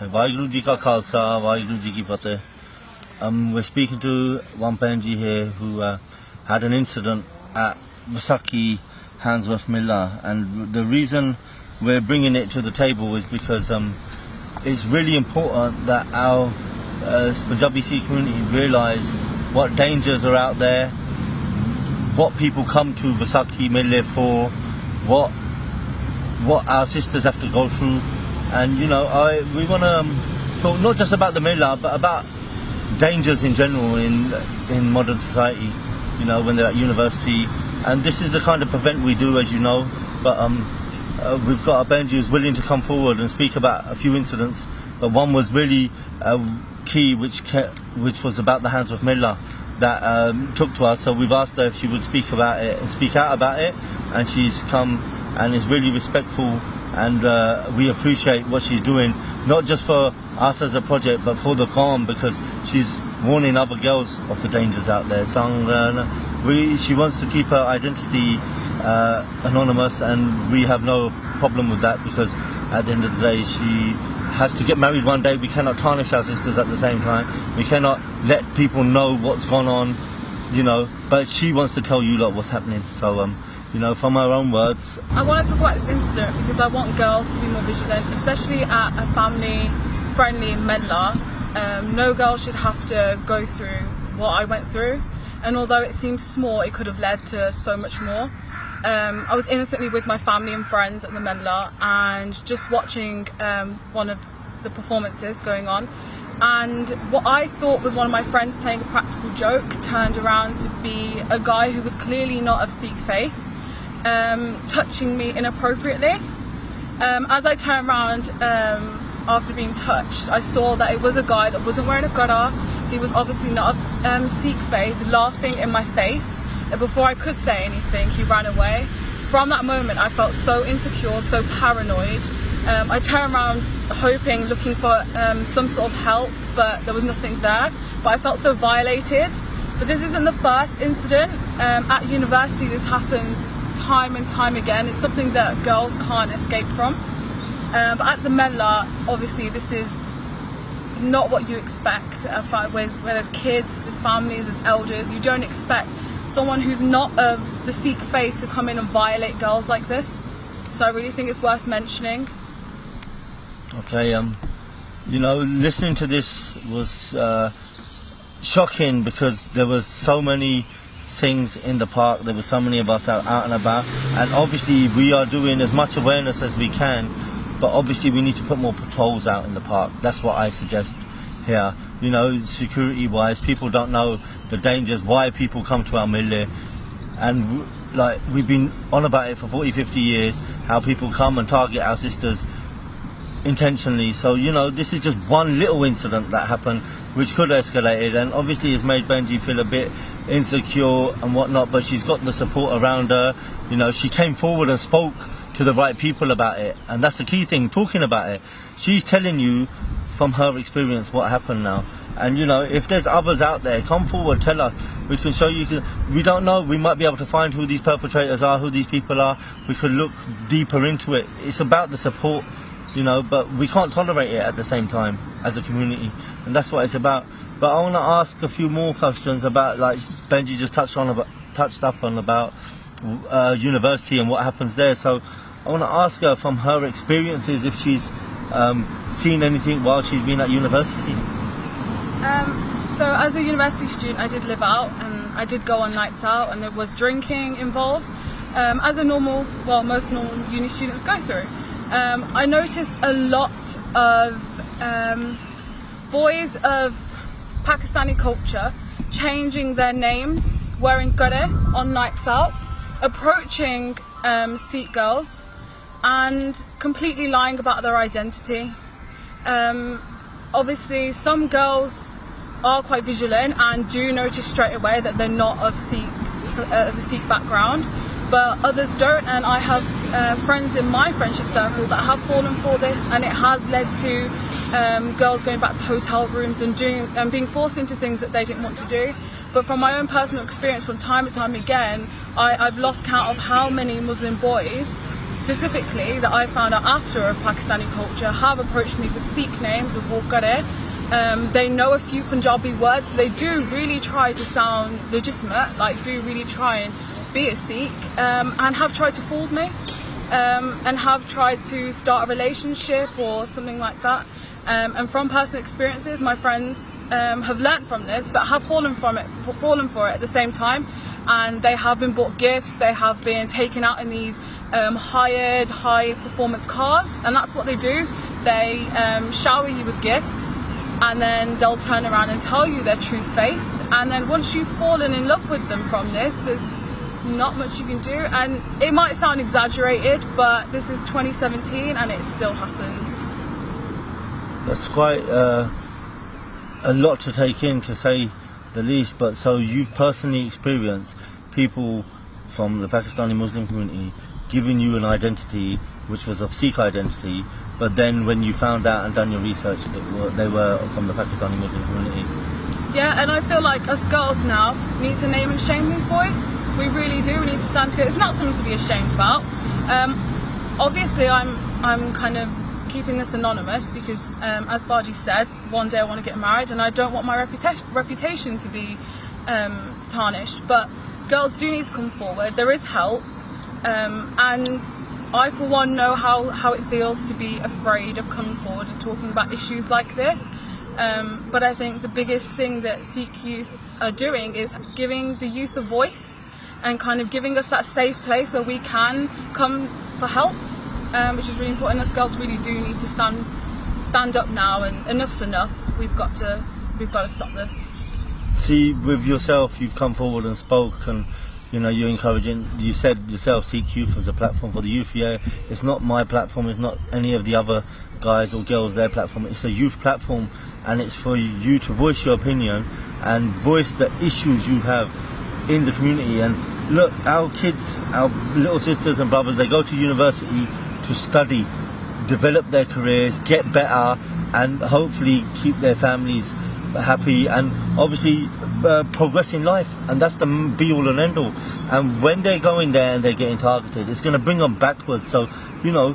Vaheguru Ji Ka Khalsa, Vaheguru Ji Ki Fateh. We're speaking to one Benji here who had an incident at Vaisakhi Mela, and the reason we're bringing it to the table is because it's really important that our Punjabi Sikh community realise what dangers are out there, what people come to Vaisakhi Mela for, what our sisters have to go through. And you know, we want to talk not just about the Mela, but about dangers in general in modern society, you know, when they're at university. And this is the kind of event we do, as you know, but we've got a Benji who's willing to come forward and speak about a few incidents, but one was really key, which was about the Hands of Mela that took to us. So we've asked her if she would speak about it and speak out about it, and she's come and is really respectful, and we appreciate what she's doing, not just for us as a project but for the Qawm, because she's warning other girls of the dangers out there. So she wants to keep her identity anonymous, and we have no problem with that, because at the end of the day she has to get married one day. We cannot tarnish our sisters at the same time. We cannot let people know what's gone on, you know, but she wants to tell you lot what's happening. So you know, from her own words. I want to talk about this incident because I want girls to be more vigilant, especially at a family-friendly Mela. No girl should have to go through what I went through, and although it seems small, it could have led to so much more. I was innocently with my family and friends at the Mela, and just watching one of the performances going on, and what I thought was one of my friends playing a practical joke turned around to be a guy who was clearly not of Sikh faith, touching me inappropriately. As I turned around after being touched, I saw that it was a guy that wasn't wearing a ghara. He was obviously not of Sikh faith, laughing in my face. And before I could say anything, he ran away. From that moment, I felt so insecure, so paranoid. I turned around hoping, looking for some sort of help, but there was nothing there. But I felt so violated. But this isn't the first incident. At university, this happens time and time again. It's something that girls can't escape from. But at the Mela, obviously, this is not what you expect. Where there's kids, there's families, there's elders, you don't expect someone who's not of the Sikh faith to come in and violate girls like this. So I really think it's worth mentioning. Okay, you know, listening to this was shocking, because there was so many things in the park, there were so many of us out and about, and obviously we are doing as much awareness as we can, but obviously we need to put more patrols out in the park. That's what I suggest here. You know, security wise, people don't know the dangers, why people come to our Mela, and like we've been on about it for 40-50 years, how people come and target our sisters intentionally. So you know, this is just one little incident that happened which could have escalated, and obviously it's made Benji feel a bit insecure and whatnot, but she's got the support around her. You know, she came forward and spoke to the right people about it, and that's the key thing, talking about it. She's telling you from her experience what happened now, and you know, if there's others out there, come forward, tell us. We can show you. We don't know, we might be able to find who these perpetrators are, who these people are. We could look deeper into it. It's about the support, you know, but we can't tolerate it at the same time as a community, and that's what it's about. But I want to ask a few more questions about, like Benji just touched up on about university and what happens there. So I want to ask her from her experiences if she's seen anything while she's been at university. So as a university student, I did live out, and I did go on nights out, and there was drinking involved, as a normal, well, most normal uni students go through. I noticed a lot of boys of Pakistani culture changing their names, wearing ghare on nights out, approaching Sikh girls and completely lying about their identity. Obviously some girls are quite vigilant and do notice straight away that they're not of the Sikh background, but others don't, and I have friends in my friendship circle that have fallen for this, and it has led to girls going back to hotel rooms and being forced into things that they didn't want to do. But from my own personal experience, from time and time again, I've lost count of how many Muslim boys specifically that I found out after of Pakistani culture have approached me with Sikh names of Walkare. They know a few Punjabi words, so they do really try to sound legitimate, like do really try and be a Sikh, and have tried to fool me, and have tried to start a relationship or something like that. And from personal experiences, my friends have learnt from this, but have fallen for it at the same time. And they have been bought gifts, they have been taken out in these hired high performance cars, and that's what they do. They shower you with gifts, and then they'll turn around and tell you their true faith. And then once you've fallen in love with them from this, there's not much you can do. And it might sound exaggerated, but this is 2017 and it still happens. That's quite a lot to take in, to say the least. But so you've personally experienced people from the Pakistani Muslim community giving you an identity which was of Sikh identity, but then when you found out and done your research, they were from the Pakistani Muslim community. Yeah, and I feel like us girls now need to name and shame these boys. We really do. We need to stand together. It's not something to be ashamed about. Obviously, I'm kind of keeping this anonymous because, as Baji said, one day I want to get married, and I don't want my reputation to be tarnished. But girls do need to come forward. There is help, and I, for one, know how it feels to be afraid of coming forward and talking about issues like this. But I think the biggest thing that Sikh youth are doing is giving the youth a voice and kind of giving us that safe place where we can come for help, which is really important. Us girls really do need to stand up now, and enough's enough. We've got to stop this. See, with yourself, you've come forward and spoke, and you know, you're encouraging. You said yourself, Sikh Youth as a platform for the youth. Yeah, it's not my platform, it's not any of the other guys or girls their platform. It's a youth platform, and it's for you to voice your opinion and voice the issues you have in the community. And look, our kids, our little sisters and brothers, they go to university to study, develop their careers, get better, and hopefully keep their families happy, and obviously progress in life. And that's the be all and end all. And when they're going there and they're getting targeted, it's going to bring them backwards. So, you know,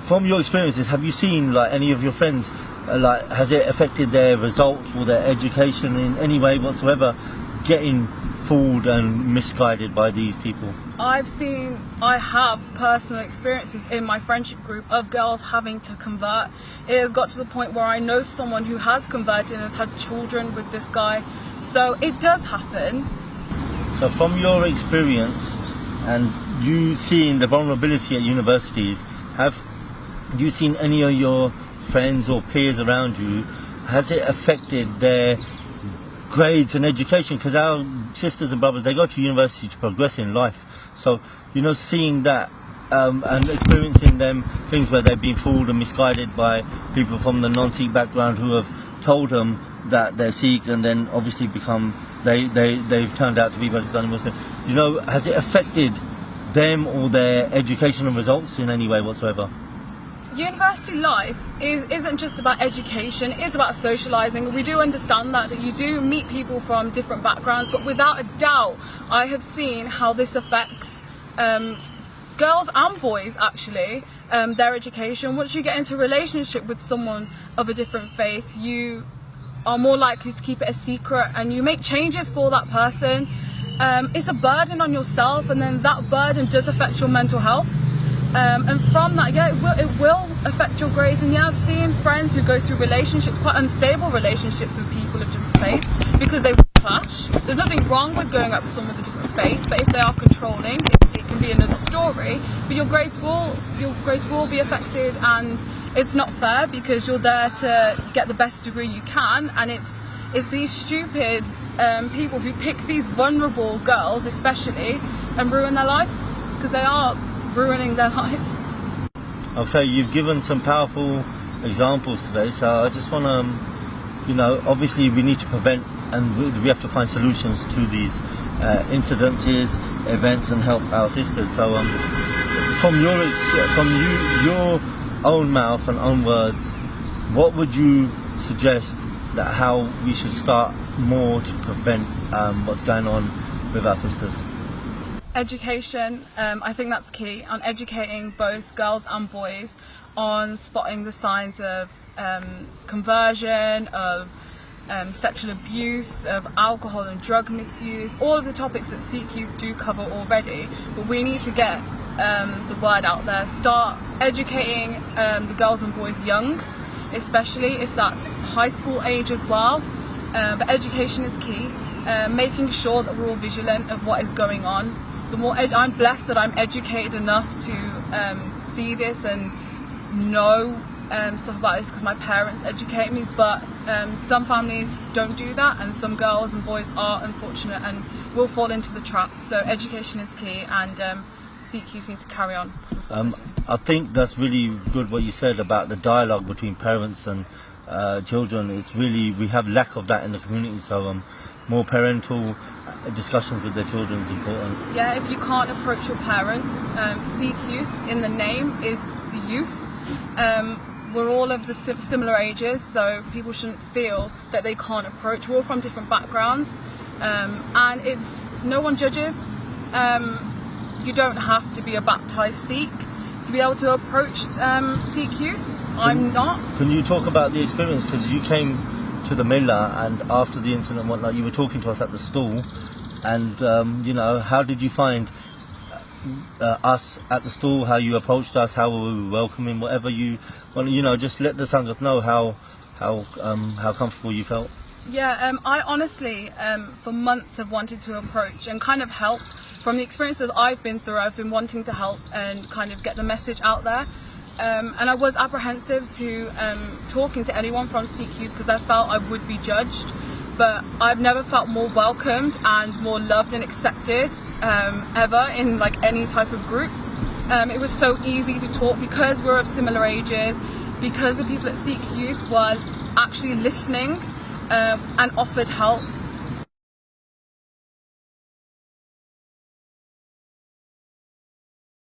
from your experiences, have you seen, like, any of your friends, like, has it affected their results or their education in any way whatsoever, getting fooled and misguided by these people? I have personal experiences in my friendship group of girls having to convert. It has got to the point where I know someone who has converted and has had children with this guy. So it does happen. So from your experience and you seeing the vulnerability at universities, have you seen any of your friends or peers around you, has it affected their grades and education? Because our sisters and brothers, they go to university to progress in life. So, you know, seeing that and experiencing them things where they've been fooled and misguided by people from the non-Sikh background who have told them that they're Sikh, and then obviously become they've turned out to be Pakistani Muslim. You know, has it affected them or their educational results in any way whatsoever? University life isn't just about education, it's about socialising. We do understand that you do meet people from different backgrounds, but without a doubt I have seen how this affects girls and boys actually, their education. Once you get into a relationship with someone of a different faith, you are more likely to keep it a secret and you make changes for that person. It's a burden on yourself, and then that burden does affect your mental health. And from that, yeah, it will affect your grades. And yeah, I've seen friends who go through relationships, quite unstable relationships with people of different faiths, because they will clash. There's nothing wrong with going up to someone with a different faith, but if they are controlling, it can be another story. But your grades will be affected, and it's not fair because you're there to get the best degree you can, and it's these stupid people who pick these vulnerable girls especially and ruin their lives, because they are ruining their lives. Okay, you've given some powerful examples today, so I just want to, you know, obviously we need to prevent, and we have to find solutions to these incidences, events, and help our sisters. So from your own mouth and own words, what would you suggest that how we should start more to prevent what's going on with our sisters? Education, I think that's key, on educating both girls and boys on spotting the signs of conversion, of sexual abuse, of alcohol and drug misuse, all of the topics that Sikh youth do cover already, but we need to get the word out there, start educating the girls and boys young, especially if that's high school age as well, but education is key, making sure that we're all vigilant of what is going on. The more I'm blessed that I'm educated enough to see this and know stuff about this because my parents educate me, but some families don't do that, and some girls and boys are unfortunate and will fall into the trap. So education is key, and Sikh youth need to carry on. I think that's really good what you said about the dialogue between parents and children. It's really, we have lack of that in the community, so more parental discussions with their children is important. Yeah, if you can't approach your parents, Sikh youth in the name is the youth. We're all of the similar ages, so people shouldn't feel that they can't approach. We're all from different backgrounds, and it's no one judges. You don't have to be a baptised Sikh to be able to approach Sikh youth. I'm not. Can you talk about the experience, because you came to the Mela and after the incident and whatnot, you were talking to us at the stall, and you know, how did you find us at the stall, how you approached us, how were we welcoming, whatever you want, you know, just let the Sangha know how comfortable you felt. Yeah, I honestly for months have wanted to approach and kind of help. From the experience that I've been through, I've been wanting to help and kind of get the message out there. And I was apprehensive to talking to anyone from Sikh youth because I felt I would be judged, but I've never felt more welcomed and more loved and accepted ever in like any type of group. It was so easy to talk because we're of similar ages, because the people at Sikh youth were actually listening and offered help.